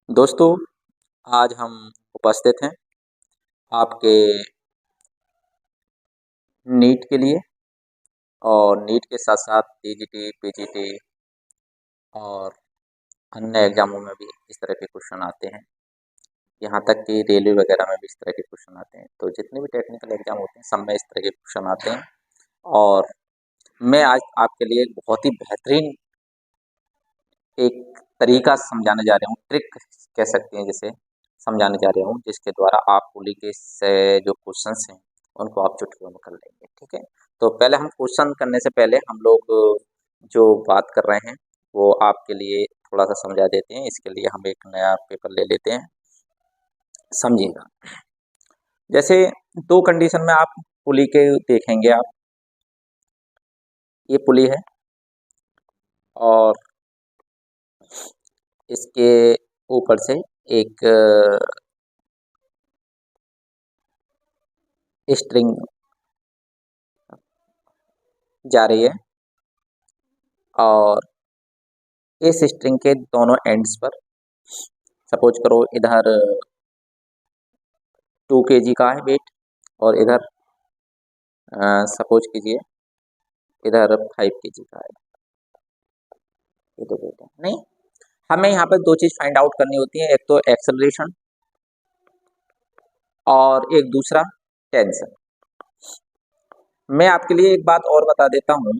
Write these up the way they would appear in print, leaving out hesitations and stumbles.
दोस्तों, आज हम उपस्थित हैं आपके नीट के लिए। और नीट के साथ-साथ टीजीटी, पीजीटी और अन्य एग्ज़ामों में भी इस तरह के क्वेश्चन आते हैं। यहाँ तक कि रेलवे वगैरह में भी इस तरह के क्वेश्चन आते हैं। तो जितने भी टेक्निकल एग्ज़ाम होते हैं, सब में इस तरह के क्वेश्चन आते हैं। और मैं आज आपके लिए एक बहुत ही बेहतरीन एक तरीका समझाने जा रहा हूँ, ट्रिक कह सकते हैं जिसे, समझाने जा रहा हूँ, जिसके द्वारा आप पुली के से जो क्वेश्चंस हैं, उनको आप चुटकियों में कर लेंगे, ठीक है? तो पहले हम क्वेश्चन करने से पहले हम लोग जो बात कर रहे हैं, वो आपके लिए थोड़ा-सा समझा देते हैं। इसके लिए हम एक नया पेपर ले लेते हैं, समझिएगा। जैसे 2 कंडीशन में आप पुली के देखेंगे आप, ये पुली है और इसके ऊपर से एक स्ट्रिंग जा रही है और इस स्ट्रिंग के दोनों एंड्स पर सपोज करो इधर 2 केजी का है वेट और इधर सपोज कीजिए इधर 5 केजी का है। ये तो वेट है नहीं, हमें यहाँ पर 2 चीज़ फाइंड आउट करनी होती है, एक तो एक्सेलरेशन और एक दूसरा टेंशन। मैं आपके लिए एक बात और बता देता हूँ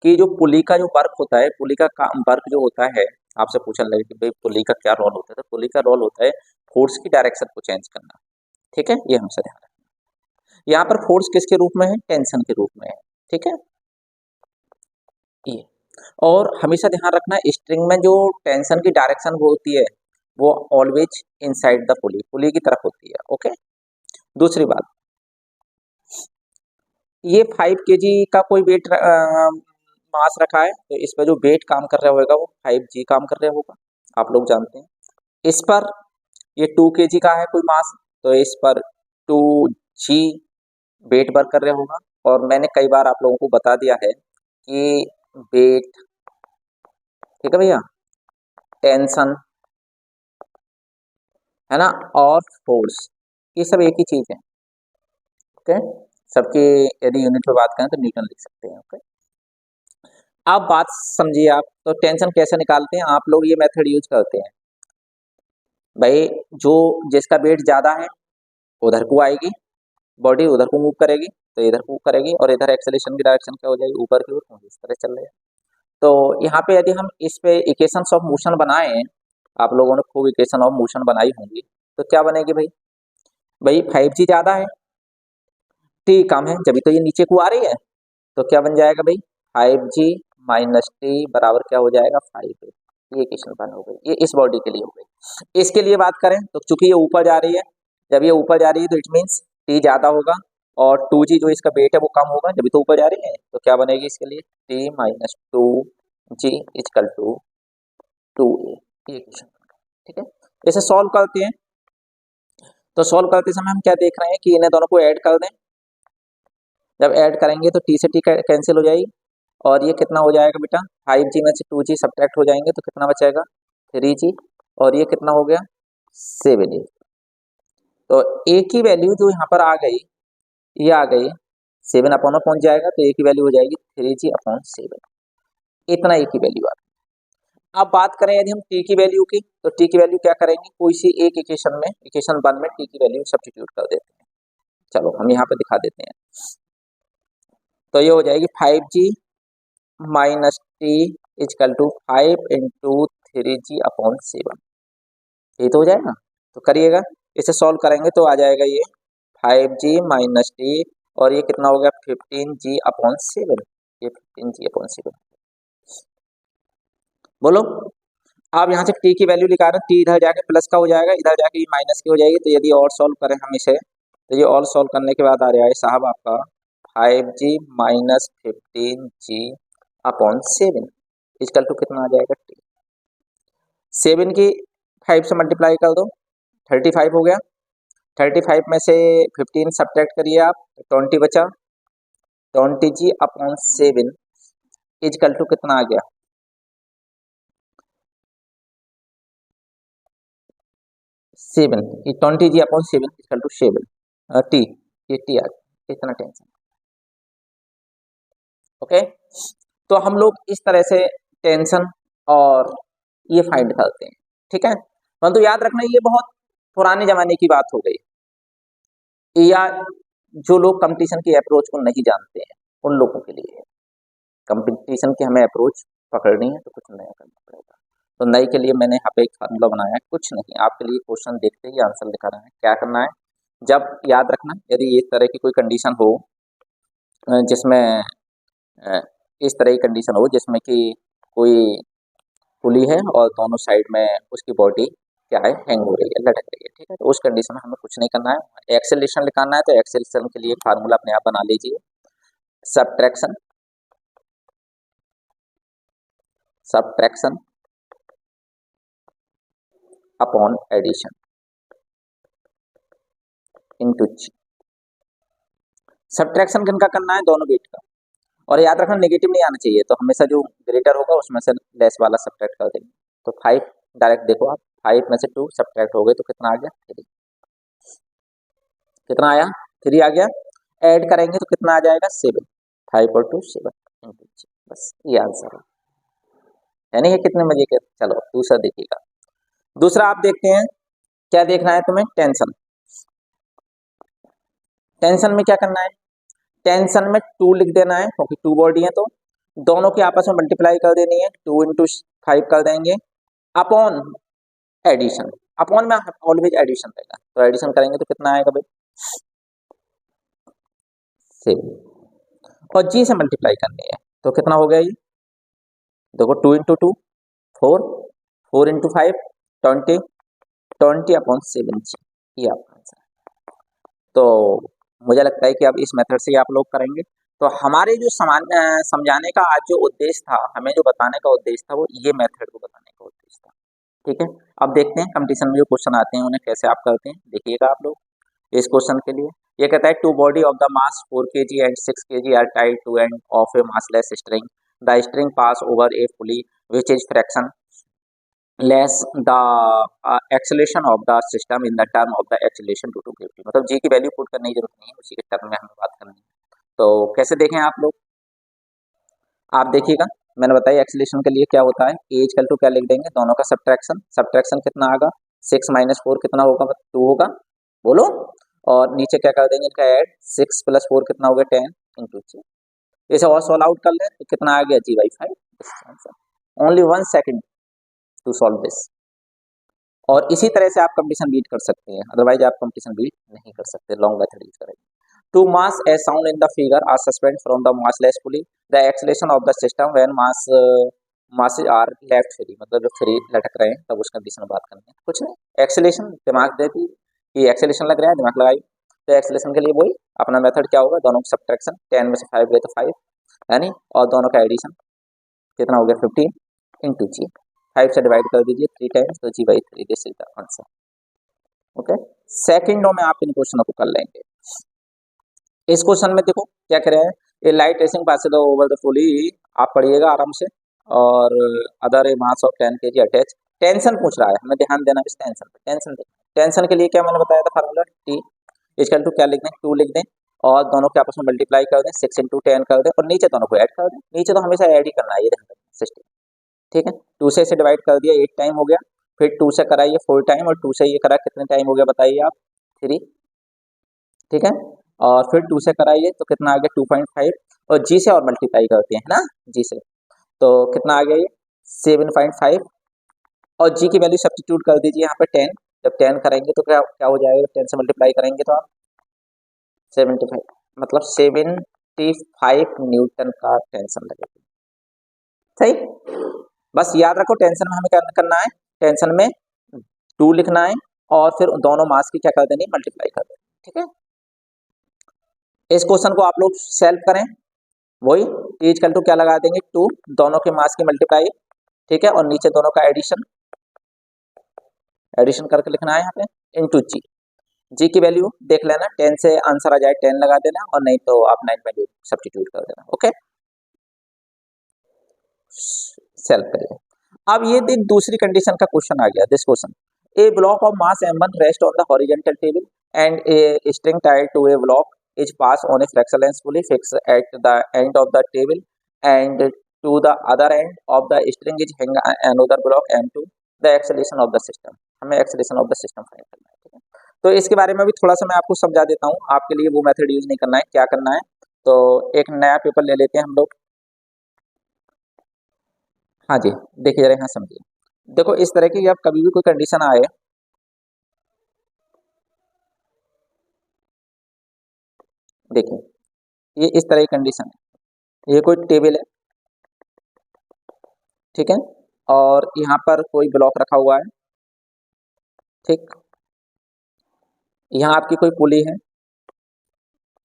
कि जो पुली का जो वर्क होता है, पुली का वर्क जो होता है, आपसे पूछने लगे कि भाई पुली का क्या रोल होता है, तो पुली का रोल होता है फोर्स की डायरेक्शन को चेंज करना, ठीक है? ये हमेशा ध्यान रखना। यहाँ पर फोर्स किसके रूप में है? टेंशन के रूप में है, ठीक है? ये और हमेशा ध्यान रखना, स्ट्रिंग में जो टेंशन की डायरेक्शन वो होती है, वो ऑलवेज इनसाइड द पुली, पुली की तरफ होती है, ओके? दूसरी बात, ये 5 केजी का कोई वेट मास रखा है, तो इस पर जो वेट काम कर रहा होगा वो 5g काम कर रहा होगा, आप लोग जानते हैं। इस पर ये 2 केजी का है कोई मास, तो इस पर 2g वेट वर्क कर रहा होगा। और मैंने कई बार आप लोगों को बता दिया है कि वेट, ठीक है भैया, टेंशन, है ना, और फोर्स, ये सब एक ही चीज है, ओके? सबकी यदि यूनिट पे बात करें तो न्यूटन लिख सकते हैं, ओके? अब बात समझिए आप, तो टेंशन कैसे निकालते हैं? आप लोग ये मेथड यूज करते हैं भाई, जो जिसका वेट ज्यादा है उधर को आएगी बॉडी, उधर को मूव करेगी, तो इधर मूव करेगी और इधर एक्सेलेरेशन की डायरेक्शन क्या हो जाएगी? ऊपर की ओर, तो इस तरह चल रहा है। तो यहाँ पे यदि हम इस पे इक्वेशंस ऑफ मोशन बनाए, आप लोगों ने खूब इक्वेशन ऑफ मोशन बनाई होंगी, तो क्या बनेगी भाई? भाई 5g ज्यादा है, t कम है, जब तो ये नीचे को आ रही है, तो क्या बन जाएगा भाई? 5g माइनस टी बराबर क्या हो जाएगा? 5a। ये इक्वेशन बन हो गई, ये इस बॉडी के लिए हो गई। इसके लिए बात करें तो चूंकि ये ऊपर जा रही है, जब ये ऊपर जा रही है तो इट मीन्स टी ज्यादा होगा और 2g जो इसका वेट है वो कम होगा, जब तो ऊपर जा रही है, तो क्या बनेगी इसके लिए? T minus 2g equal to 2a। ये इक्वेशन, ठीक है? इसे सॉल्व करते हैं, तो सॉल्व करते समय हम क्या देख रहे हैं कि इन्हें दोनों को ऐड कर दें। जब ऐड करेंगे तो टी से टी कैंसिल हो जाएगी और ये कितना हो जाएगा बेटा? 5g में से 2g सब्ट्रैक्ट हो जाएंगे तो कितना बचेगा? 3g। और ये कितना हो गया? 7a। तो a की वैल्यू जो यहाँ पर आ गई, ये आ गई 7 अपॉन में पहुंच जाएगा, तो a की वैल्यू हो जाएगी 3g/7। इतना a की वैल्यू आ गई। अब बात करें यदि हम t की वैल्यू की, तो t की वैल्यू क्या करेंगे? कोई सी एक इक्वेशन में, इक्वेशन 1 में t की वैल्यू सब्स्टिट्यूट कर देते हैं। चलो हम यहाँ पे दिखा देते हैं, तो ये हो जाएगी 5g minus T equal to 5 into 3g/7। ये तो हो जाएगा, तो करिएगा, इसे सॉल्व करेंगे तो आ जाएगा ये 5g माइनस टी और ये कितना हो गया? 15g/7। ये 15g/7, बोलो। आप यहाँ से t की वैल्यू निकाल रहे हैं, t इधर जाके प्लस का हो जाएगा, इधर जाके ये माइनस की हो जाएगी, तो यदि और सॉल्व करें हम इसे, तो ये और सॉल्व करने के बाद आ रहा है साहब आपका 5g minus 15g/7 is equal to कितना आ जाएगा? t। 7 की 5 से मल्टीप्लाई कर दो, 35 हो गया। 35 में से 15 सब्ट्रैक्ट करिए आप, 20 बचा। 20g/7 इजकल टू कितना आ गया? 7, ये 20g/7 इक्वल टू 7 टी, ये टी आ गया, इतना टेंशन। ओके, तो हम लोग इस तरह से टेंशन और ये फाइंड करते हैं, ठीक है। परंतु याद रखना ये बहुत पुराने जमाने की बात हो गई, या जो लोग कंपटीशन की अप्रोच को नहीं जानते हैं उन लोगों के लिए है। कंपटीशन की हमें अप्रोच पकड़नी है तो कुछ नया करना पड़ेगा। तो नए के लिए मैंने यहाँ पे एक फार्मूला बनाया है, कुछ नहीं, आपके लिए क्वेश्चन देखते ही आंसर लिखा रहा है। क्या करना है, जब याद रखना यदि इस तरह की कोई कंडीशन हो जिसमें इस तरह की कंडीशन हो जिसमें कि कोई पुली है और दोनों साइड में उसकी बॉडी क्या है, हैंग हो रही है, लटक रही है, ठीक है। तो उस कंडीशन में हमें कुछ नहीं करना है, एक्सेलरेशन निकालना है। तो एक्सेलरेशन के लिए फार्मूला अपने आप बना लीजिए, सब्ट्रैक्शन अपॉन एडिशन इनटू जी। सब्ट्रैक्शन किनका करना है, दोनों बीट का, और याद रखना नेगेटिव नहीं आना चाहिए, तो हमेशा जो ग्रेटर होगा उसमें से लेस वाला सब्ट्रैक्ट कर देंगे। तो 5 डायरेक्ट देखो आप, 5 में से 2 सब्ट्रैक्ट हो गए तो कितना आ गया, 3। कितना आया, 3 आ गया। ऐड करेंगे तो कितना आ जाएगा, 7। 5 और 2 7 इनटू जी, बस ये आंसर है नहीं, ये कितने मजे के। चलो दूसरा देखिएगा, दूसरा आप देखते हैं, क्या देखना है तुम्हें, टेंशन। टेंशन में क्या करना है, टेंशन में 2 लिख देना है, क्योंकि 2 बॉडी है तो दोनों की आपस में मल्टीप्लाई कर देनी है, 2 इंटू 5 कर देंगे, अपॉन एडिशन। अपॉन में ऑलवेज एडिशन रहेगा, तो एडिशन करेंगे तो कितना आएगा भाई, 7, और जी से मल्टीप्लाई करनी है तो कितना हो गया ये, देखो 2 इंटू 2 4, 4 इंटू 5 20, 20 अपॉन 7 जी, ये आपका आंसर है। तो मुझे लगता है कि अब इस मेथड से आप लोग करेंगे। तो हमारे जो समझाने का आज जो उद्देश्य था, हमें जो बताने का उद्देश्य था, वो ये मेथड को बताने का उद्देश्य था, ठीक है। अब देखते हैं कंपटीशन में जो क्वेश्चन आते हैं उन्हें कैसे आप करते हैं, देखिएगा आप लोग। इस क्वेश्चन के लिए ये कहता है, 2 body of the mass 4 kg and 6 kg are tied to end of a massless string, the string pass over a pulley which is frictionless the acceleration of the system in the term of the acceleration due to gravity. मतलब G की value put करने की जरूरत नहीं है, उसी के term में हमें बात करनी है। तो कैसे देखें आप लोग, आप देखिएगा, मैंने बताया एक्सेलेरेशन के लिए क्या होता है, ए इक्वल टू क्या लिख देंगे, दोनों का सब्ट्रैक्शन। सब्ट्रैक्शन कितना आएगा, 6 माइनस 4 कितना होगा, 2 होगा, बोलो। और नीचे क्या कर देंगे, इनका ऐड, 6 प्लस 4 कितना हो गया, 10 इंटू जी। इसे और सॉल्व आउट कर ले तो कितना आ गया, g/5। Only 1 second to solve this. और इसी तरह से आप कंपटीशन बीट कर सकते हैं, अदरवाइज आप कंपटीशन बीट नहीं कर सकते, लॉन्ग मेथड यूज करेंगे। Two mass as shown in the figure are suspend from the massless pulley, the acceleration of the system when masses are left free, मतलब जब फ्री लटक रहे हैं तब उस कंडीशन में बात करनी है। कुछ नहीं, एक्सेलेरेशन दिमाग देती कि एक्सेलेरेशन लग रहा है, दिमाग लगाई। तो एक्सेलेरेशन के लिए वही अपना मेथड क्या होगा, दोनों का सब्ट्रैक्शन, 10 में से 5 गए तो 5 है नहीं, और दोनों का एडिशन कितना हो गया, 15 इंटू जी। 5 से डिवाइड कर दीजिए 3 टाइम्स, तो g/3, this is the answer. Okay, सेकंडों में आप इन क्वेश्चनों को कर लेंगे। इस क्वेश्चन में देखो क्या कह रहा है, ए लाइट रेसिंग पासेज ओवर द पुली, आप पढ़िएगा आराम से, और other a mass of 10 kg attach. Tension पूछ रहा है, हमें ध्यान देना इस टेंशन पे। टेंशन के लिए क्या मैंने बताया था फार्मूला, टी इक्वल टू क्या लिख दें, 2 लिख दें, और दोनों के आपस में मल्टीप्लाई कर दें, 6 इंटू 10 कर दें, और नीचे दोनों को ऐड कर दें। नीचे तो हमेशा ऐड ही करना है, ये ध्यान रखना सिस्टम, ठीक है। 2 से इसे डिवाइड कर दिया, 8 टाइम हो गया, फिर 2 से कराइए 4 टाइम, और 2 से ये करा कितने टाइम हो गया बताइए आप, 3, ठीक है। और फिर 2 से कराइए तो कितना आ गया, 2.5, और जी से और मल्टीप्लाई करते हैं ना, जी से, तो कितना आ गया ये 7.5, और जी की वैल्यू सब्स्टिट्यूट कर दीजिए यहाँ पे 10। जब 10 करेंगे तो क्या क्या हो जाएगा, 10 से मल्टीप्लाई करेंगे तो आप 75, मतलब 75 न्यूटन का टेंशन लगेगा, सही। बस याद रखो टेंशन में हमें क्या करना है, टेंशन में 2 लिखना है, और फिर दोनों मास की क्या कर देनी, मल्टीप्लाई कर देनी, ठीक है। इस क्वेश्चन को आप लोग सॉल्व करें, वही टी इक्वल टू क्या लगा देंगे, 2, दोनों के मास की मल्टीप्लाई, ठीक है, और नीचे दोनों का एडिशन करके लिखना है यहाँ पे, इनटू जी। जी की वैल्यू देख लेना, 10 से आंसर आ जाए 10 लगा देना, और नहीं तो आप 9.8 सब्स्टिट्यूट कर देना। ओके, सॉल्व करिए। अब ये दूसरी कंडीशन का क्वेश्चन आ गया, this question, A block of mass m1 rests on the horizontal table and a string tied to a block is passed on a fractional pulley fixed at the end of the table and to the other end of the string is hang another block m2. The acceleration of the system, हमें acceleration of the system find करना है, ठीक है। तो इसके बारे में भी थोड़ा सा मैं आपको समझा देता हूँ, आपके लिए वो मेथड यूज नहीं करना है, क्या करना है। तो एक नया पेपर ले लेते हैं हम लोग। हाँ जी, देखिए जरा यहाँ समझिए। देखो इस तरह की, जब कभी भी कोई कंडीशन आए, देखिए ये इस तरह की कंडीशन है, ये कोई टेबल है, ठीक है, और यहाँ पर कोई ब्लॉक रखा हुआ है, ठीक, यहाँ आपकी कोई पुली है,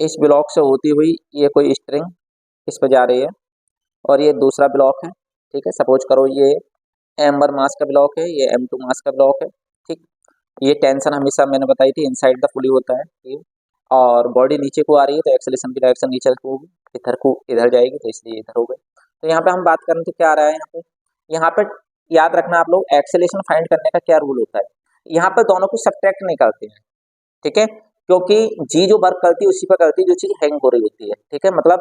इस ब्लॉक से होती हुई ये कोई स्ट्रिंग इस पर जा रही है, और ये दूसरा ब्लॉक है, ठीक है। सपोज करो ये m1 मास का ब्लॉक है, ये m2 मास का ब्लॉक है, ठीक। ये टेंशन हमेशा मैंने बताई थी इनसाइड द पुली होता है ये, और बॉडी नीचे को आ रही है तो एक्सेलेरेशन की डायरेक्शन नीचे को होगी, इधर को इधर जाएगी तो इसलिए इधर हो गए। तो यहाँ पे हम बात करें तो क्या आ रहा है यहाँ पे याद रखना आप लोग, एक्सेलेरेशन फाइंड करने का क्या रूल होता है, यहाँ पर दोनों को सब्ट्रैक्ट नहीं करते हैं, ठीक है, क्योंकि जी जो वर्क करती है उसी पर करती है जो चीज हैंग हो रही होती है, ठीक है। मतलब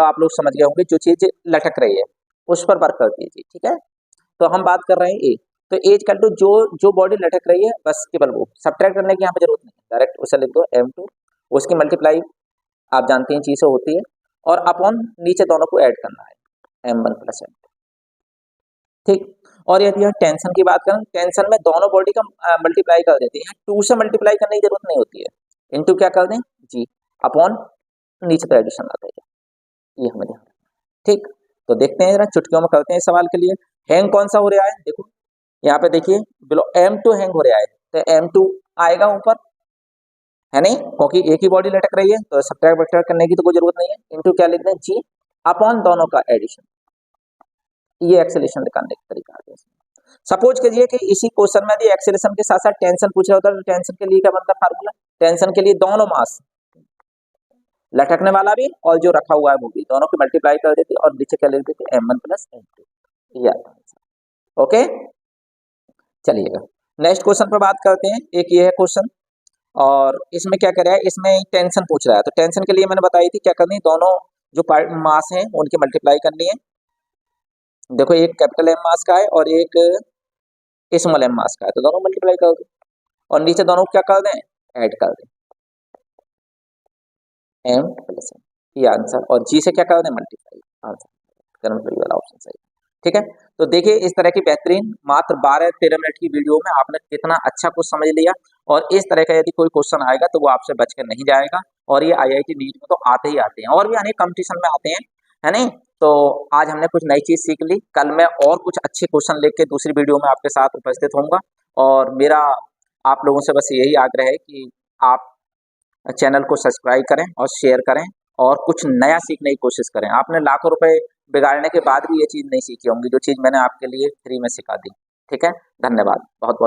आप लोग समझ गए होंगे, जो चीज लटक रही है उस पर वर्क करती है जी, ठीक है। तो हम बात कर रहे हैं ए, तो एज कल टू जो जो बॉडी लटक रही है बस केवल वो, सब्ट्रैक्ट करने की यहाँ पे जरूरत नहीं, डायरेक्ट उसे लिख दो m2, उसकी मल्टीप्लाई आप जानते हैं चीजें होती है, और अपॉन नीचे दोनों को ऐड करना है m1 प्लस m2, ठीक। और यदि हम टेंशन की बात करें, टेंशन में दोनों बॉडी का मल्टीप्लाई कर देते हैं, 2 से मल्टीप्लाई करने की जरूरत नहीं होती है, इनटू क्या कर दें जी, अपॉन नीचे तो एडिशन आता है, ये हमें ध्यान, ठीक। तो देखते हैं जरा चुटकियों में करते हैं इस सवाल के लिए। हैंग कौन सा हो रहा है, देखो यहाँ पे देखिए m2 हैंग हो रहा है, तो m2 आएगा ऊपर, है नहीं, क्योंकि एक ही बॉडी लटक रही है तो सब्ट्रैक्ट वैक्ट्रैक्ट करने की तो कोई जरूरत नहीं है, इनटू क्या लिख दें जी, अपॉन दोनों का एडिशन, ये एक्सेलेरेशन निकालने का तरीका है। सपोज कीजिए कि इसी क्वेश्चन में यदि एक्सेलेरेशन के साथ साथ टेंशन पूछ रहा होता है, तो टेंशन के लिए क्या बनता है फार्मूला, टेंशन के लिए दोनों मास, लटकने वाला भी और जो रखा हुआ है वो भी, दोनों की मल्टीप्लाई कर देते और नीचे क्या लिख देते m1 प्लस m2, ये आता है। ओके, चलिएगा नेक्स्ट क्वेश्चन पर बात करते हैं। एक ये है क्वेश्चन, और इसमें क्या कर रहा है, इसमें टेंशन पूछ रहा है, तो टेंशन के लिए मैंने बताई थी क्या करनी है, दोनों जो मास हैं उनकी मल्टीप्लाई करनी है। देखो एक कैपिटल M मास का है और एक स्मॉल m मास का है, तो दोनों मल्टीप्लाई कर दो और नीचे दोनों को क्या कर दें, ऐड कर दें, m प्लस m, ये आंसर, और g से क्या कर दें मल्टीप्लाई, आंसर करंट वाला ऑप्शन सही, ठीक है। तो देखिए इस तरह की बेहतरीन मात्र 12-13 मिनट की वीडियो में आपने कितना अच्छा कुछ समझ लिया, और इस तरह का यदि कोई क्वेश्चन आएगा तो वो आपसे बच कर नहीं जाएगा, और ये IIT नीट में तो आते ही आते हैं, और भी अनेक कंपटीशन में आते हैं, है नहीं। तो आज हमने कुछ नई चीज सीख ली, कल मैं और कुछ अच्छे क्वेश्चन लेके दूसरी वीडियो में आपके साथ उपस्थित होऊंगा, और मेरा आप लोगों से बस यही आग्रह है कि आप चैनल को सब्सक्राइब करें और शेयर करें, और कुछ नया सीखने की कोशिश करें। आपने लाखों रुपए बिगाड़ने के बाद भी ये चीज़ नहीं सीखी होंगी जो चीज़ मैंने आपके लिए फ्री में सिखा दी, ठीक है। धन्यवाद बहुत बहुत।